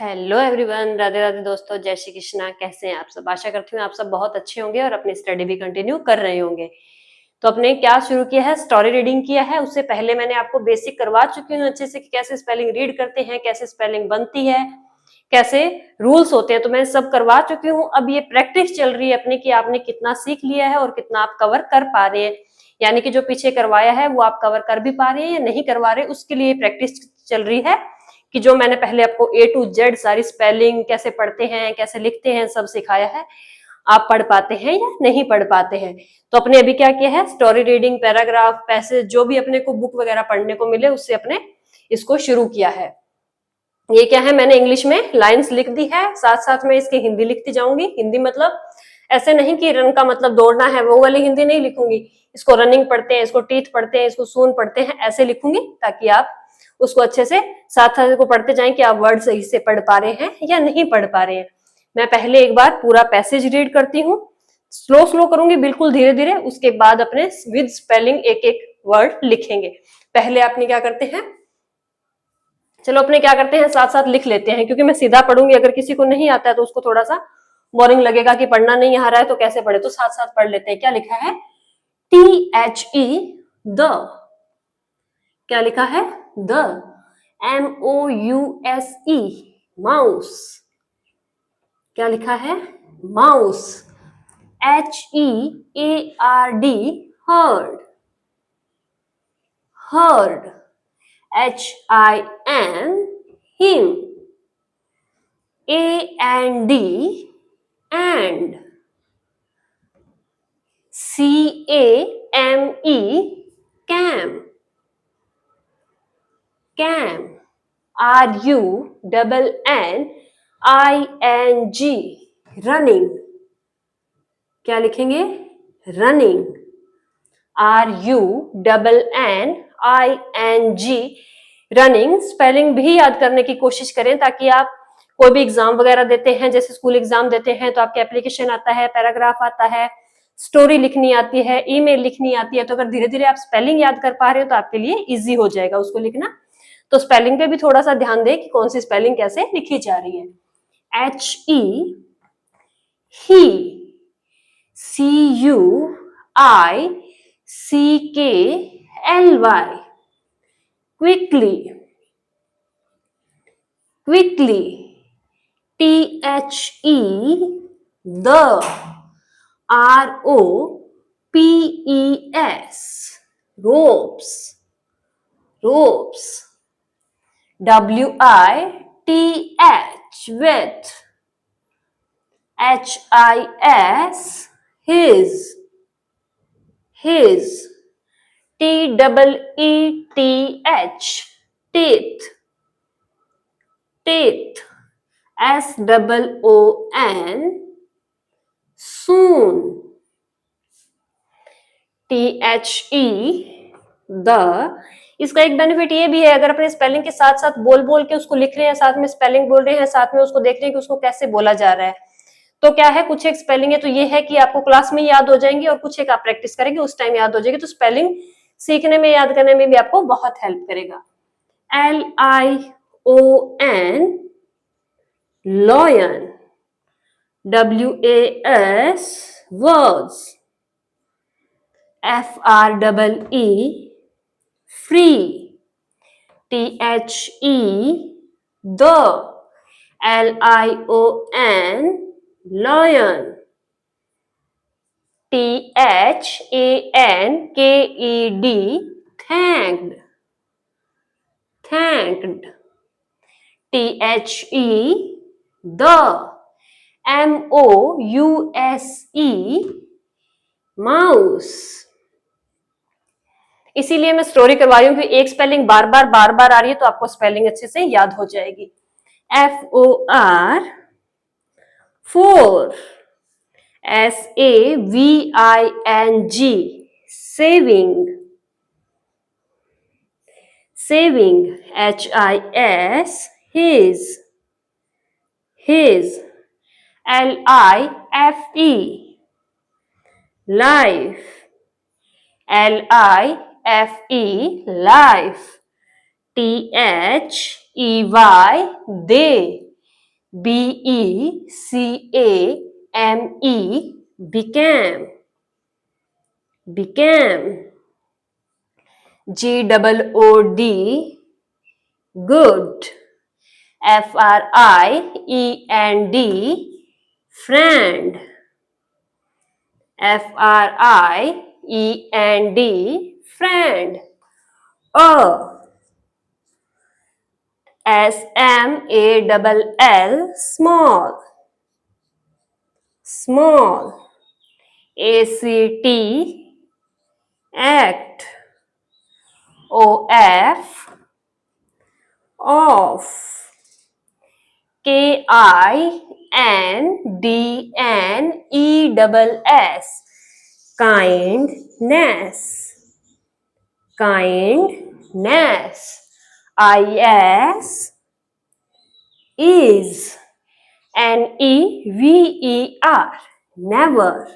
Hello everyone, Radhe Radhe दोस्तों, जय श्री कृष्णा। कैसे हैं आप सब? आशा करती हूँ आप सब बहुत अच्छे होंगे और अपनी स्टडी भी कंटिन्यू कर रहे होंगे। तो अपने क्या शुरू किया है, स्टोरी रीडिंग किया है। उससे पहले मैंने आपको बेसिक करवा चुकी हूँ अच्छे से कि कैसे स्पेलिंग रीड करते हैं, कैसे स्पेलिंग बनती है, कैसे रूल्स होते हैं। तो मैं सब करवा चुकी हूँ। अब ये प्रैक्टिस चल रही है अपने कि आपने कितना सीख लिया है और कितना आप कवर कर पा रहे हैं। यानी कि जो पीछे करवाया है वो आप कवर कर भी पा रहे हैं या नहीं करवा रहे, उसके लिए प्रैक्टिस चल रही है। कि जो मैंने पहले आपको A to Z सारी स्पेलिंग कैसे पढ़ते हैं, कैसे लिखते हैं, सब सिखाया है। आप पढ़ पाते हैं या नहीं पढ़ पाते हैं। तो अपने अभी क्या किया है, स्टोरी रीडिंग, पैराग्राफ, पैसेज, जो भी अपने को बुक वगैरह पढ़ने को मिले उससे अपने इसको शुरू किया है। ये क्या है, मैंने इंग्लिश में लाइंस लिख दी है, साथ साथ में इसकी हिंदी लिखती जाऊंगी। हिंदी मतलब ऐसे नहीं कि रन का मतलब दौड़ना है, वो वाली हिंदी नहीं लिखूंगी। इसको रनिंग पढ़ते हैं, इसको टीथ पढ़ते हैं, इसको सून पढ़ते हैं, ऐसे लिखूंगी ताकि आप उसको अच्छे से साथ साथ को पढ़ते जाएं कि आप वर्ड सही से पढ़ पा रहे हैं या नहीं पढ़ पा रहे हैं। मैं पहले एक बार पूरा पैसेज रीड करती हूँ, स्लो स्लो करूंगी, बिल्कुल धीरे धीरे। उसके बाद अपने विद स्पेलिंग एक एक वर्ड लिखेंगे। पहले आपने क्या करते हैं, चलो अपने क्या करते हैं, साथ साथ लिख लेते हैं, क्योंकि मैं सीधा पढ़ूंगी, अगर किसी को नहीं आता है तो उसको थोड़ा सा बोरिंग लगेगा कि पढ़ना नहीं आ रहा है तो कैसे पढ़े। तो साथ साथ पढ़ लेते हैं। क्या लिखा है, THE द, क्या लिखा है, द। MOUSE माउस, क्या लिखा है, mouse. HEARD heard, heard. HIM him, AND and, CAME cam, cam। RUNNING running, क्या लिखेंगे, रनिंग। RUNNING running. स्पेलिंग भी याद करने की कोशिश करें ताकि आप कोई भी एग्जाम वगैरह देते हैं, जैसे स्कूल एग्जाम देते हैं तो आपके एप्लीकेशन आता है, पैराग्राफ आता है, स्टोरी लिखनी आती है, ईमेल लिखनी आती है। तो अगर धीरे धीरे आप स्पेलिंग याद कर पा रहे हो तो आपके लिए इजी हो जाएगा उसको लिखना। तो स्पेलिंग पे भी थोड़ा सा ध्यान दें कि कौन सी स्पेलिंग कैसे लिखी जा रही है। HE he, CUICKLY quickly, quickly। THE the, ROPES ropes, ropes। WITH with, HIS his, his। TEETH teeth, teeth। SOON soon। THE the। इसका एक बेनिफिट ये भी है, अगर अपने स्पेलिंग के साथ साथ बोल बोल के उसको लिख रहे हैं, साथ में स्पेलिंग बोल रहे हैं, साथ में उसको देख रहे हैं कि उसको कैसे बोला जा रहा है, तो क्या है, कुछ एक स्पेलिंग है तो ये है कि आपको क्लास में याद हो जाएंगे और कुछ एक आप प्रैक्टिस करेंगे उस टाइम याद हो जाएगी। तो स्पेलिंग सीखने में, याद करने में भी आपको बहुत हेल्प करेगा। LION lion, WAS was, FREE free। THE the, LION lion। THANKED thanked, thanked। THE the, MOUSE mouse। इसीलिए मैं स्टोरी करवा रही हूँ कि एक स्पेलिंग बार बार आ रही है तो आपको स्पेलिंग अच्छे से याद हो जाएगी। FOR four, SAVING saving, saving। HIS his, his। LIFE life, LIFE life। THEY they, became, became, became. Good, good. friend, friend, friend, friend. small, small, small. act, act. off. kindness, kindness, kindness. is, never, never,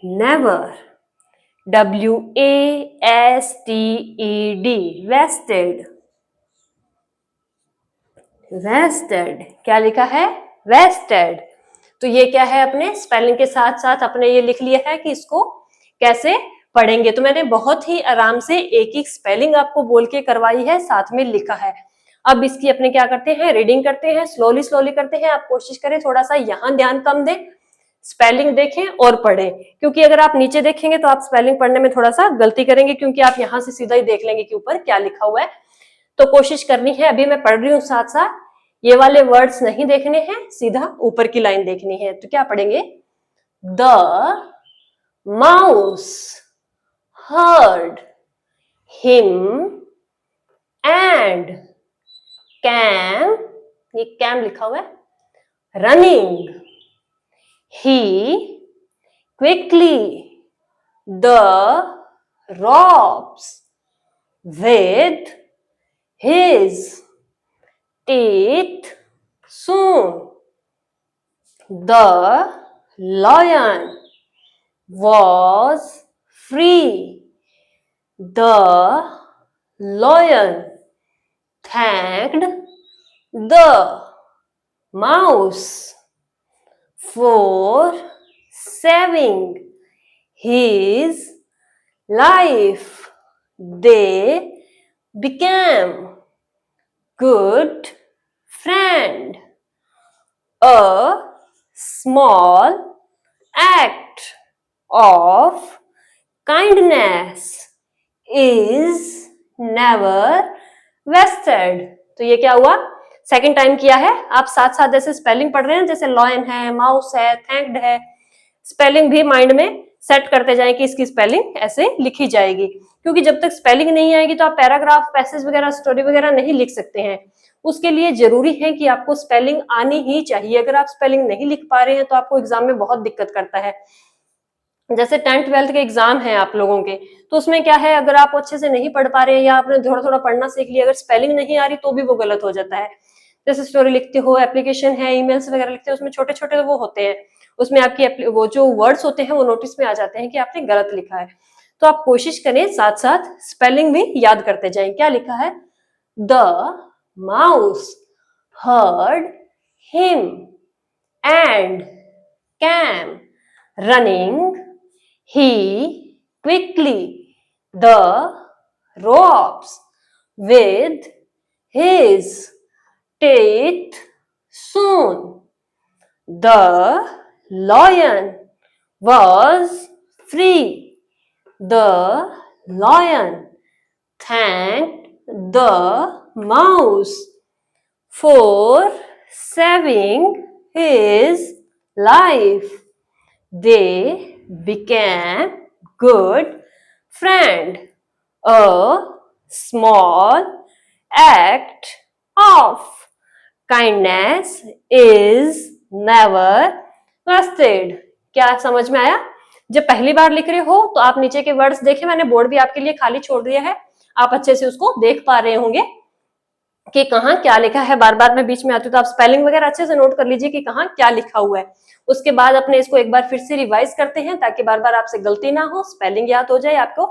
never. wasted, wasted. क्या लिखा है? wasted. तो ये क्या है, अपने spelling के साथ साथ अपने ये लिख लिया है कि इसको कैसे पढ़ेंगे। तो मैंने बहुत ही आराम से एक एक स्पेलिंग आपको बोल के करवाई है, साथ में लिखा है। अब इसकी अपने क्या करते हैं, रीडिंग करते हैं, स्लोली स्लोली करते हैं। आप कोशिश करें थोड़ा सा यहाँ ध्यान कम दें, स्पेलिंग देखें और पढ़ें, क्योंकि अगर आप नीचे देखेंगे तो आप स्पेलिंग पढ़ने में थोड़ा सा गलती करेंगे, क्योंकि आप यहाँ से सीधा ही देख लेंगे कि ऊपर क्या लिखा हुआ है। तो कोशिश करनी है, अभी मैं पढ़ रही हूँ साथ साथ, ये वाले वर्ड्स नहीं देखने हैं, सीधा ऊपर की लाइन देखनी है। तो क्या पढ़ेंगे? The mouse heard him and came, ये कैम लिखा हुआ है, running, he quickly, the robes with his teeth soon, the lion was free, the lion thanked the mouse for saving his life. They became good friend. A small act of kindness is never wasted. तो ये क्या हुआ? Second time किया है। आप साथ साथ जैसे स्पेलिंग पढ़ रहे हैं, जैसे लॉयन है, माउस है, थैंक्ड है, स्पेलिंग भी माइंड में सेट करते जाएं कि इसकी स्पेलिंग ऐसे लिखी जाएगी, क्योंकि जब तक स्पेलिंग नहीं आएगी तो आप पैराग्राफ, पैसेज वगैरह, स्टोरी वगैरह नहीं लिख सकते हैं। उसके लिए जरूरी है कि आपको स्पेलिंग आनी ही चाहिए। अगर आप स्पेलिंग नहीं लिख पा रहे हैं तो आपको एग्जाम में बहुत दिक्कत करता है। जैसे 10th 12th के एग्जाम है आप लोगों के, तो उसमें क्या है, अगर आप अच्छे से नहीं पढ़ पा रहे हैं या आपने थोड़ा थोड़ा पढ़ना सीख लिया, अगर स्पेलिंग नहीं आ रही तो भी वो गलत हो जाता है। जैसे स्टोरी लिखते हो, एप्लीकेशन है, ईमेल्स वगैरह लिखते हो, उसमें छोटे छोटे वो होते हैं, उसमें आपकी वो जो वर्ड्स होते हैं वो नोटिस में आ जाते हैं कि आपने गलत लिखा है। तो आप कोशिश करें साथ साथ स्पेलिंग भी याद करते जाएं। क्या लिखा है? The mouse heard him and came running, he quickly, the ropes with his teeth soon, the lion was free, the lion thanked the mouse for saving his life. They became good friend. A small act of kindness is never wasted. क्या समझ में आया? जब पहली बार लिख रहे हो तो आप नीचे के वर्ड्स देखें, मैंने बोर्ड भी आपके लिए खाली छोड़ दिया है, आप अच्छे से उसको देख पा रहे होंगे कि कहाँ क्या लिखा है। बार बार मैं बीच में आती हूँ तो आप स्पेलिंग वगैरह अच्छे से नोट कर लीजिए कि कहाँ क्या लिखा हुआ है। उसके बाद अपने इसको एक बार फिर से रिवाइज करते हैं ताकि बार बार आपसे गलती ना हो, स्पेलिंग याद हो जाए आपको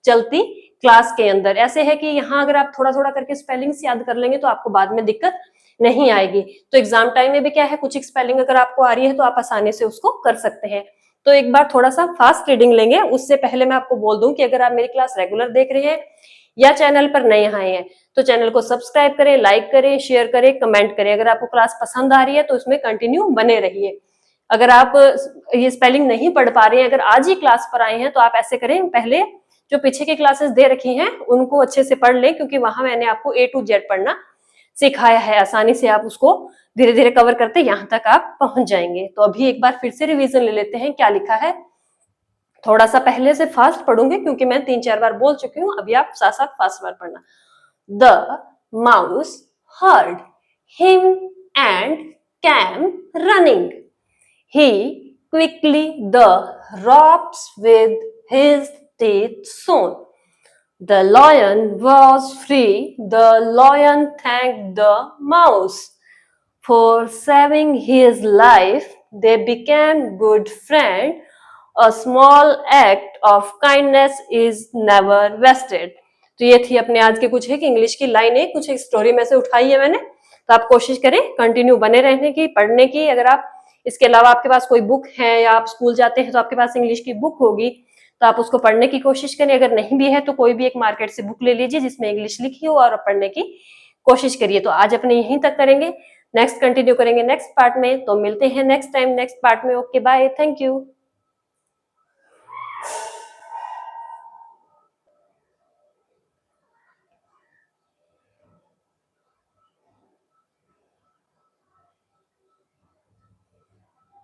चलती क्लास के अंदर। ऐसे है कि यहाँ अगर आप थोड़ा थोड़ा करके स्पेलिंग्स याद कर लेंगे तो आपको बाद में दिक्कत नहीं आएगी। तो एग्जाम टाइम में भी क्या है, कुछ स्पेलिंग अगर आपको आ रही है तो आप आसानी से उसको कर सकते हैं। तो एक बार थोड़ा सा फास्ट रीडिंग लेंगे। उससे पहले मैं आपको बोल दूं कि अगर आप मेरी क्लास रेगुलर देख रहे हैं या चैनल पर नए आए हैं तो चैनल को सब्सक्राइब करें, लाइक करें, शेयर करें, कमेंट करें। अगर आपको क्लास पसंद आ रही है तो इसमें कंटिन्यू बने रहिए। अगर आप ये स्पेलिंग नहीं पढ़ पा रहे हैं, अगर आज ही क्लास पर आए हैं, तो आप ऐसे करें, पहले जो पीछे की क्लासेस दे रखी हैं उनको अच्छे से पढ़ लें, क्योंकि वहां मैंने आपको A to Z पढ़ना सिखाया है। आसानी से आप उसको धीरे धीरे कवर करते यहाँ तक आप पहुंच जाएंगे। तो अभी एक बार फिर से रिवीजन ले लेते हैं क्या लिखा है। थोड़ा सा पहले से फास्ट पढ़ूंगी क्योंकि मैं 3-4 बार बोल चुकी हूँ। अभी आप साथ साथ फास्ट बार पढ़ना। The mouse heard him and came running. He quickly the ropes with his teeth soon. The lion was free. The lion thanked the mouse for saving his life. They became good friends. A small act of kindness is never wasted. तो ये थी अपने आज के कुछ एक English की लाइनें, कुछ एक स्टोरी में से उठाई है मैंने। तो आप कोशिश करें कंटिन्यू बने रहने की, पढ़ने की। अगर आप इसके अलावा आपके पास कोई बुक है या आप स्कूल जाते हैं तो आपके पास इंग्लिश की बुक होगी, तो आप उसको पढ़ने की कोशिश करें। अगर नहीं भी है तो कोई भी एक मार्केट से बुक ले लीजिए जिसमें इंग्लिश लिखी हो और पढ़ने की कोशिश करिए। तो आज अपने यहीं तक करेंगे, नेक्स्ट कंटिन्यू करेंगे नेक्स्ट पार्ट में। तो मिलते हैं नेक्स्ट टाइम नेक्स्ट पार्ट में। Okay bye, thank you.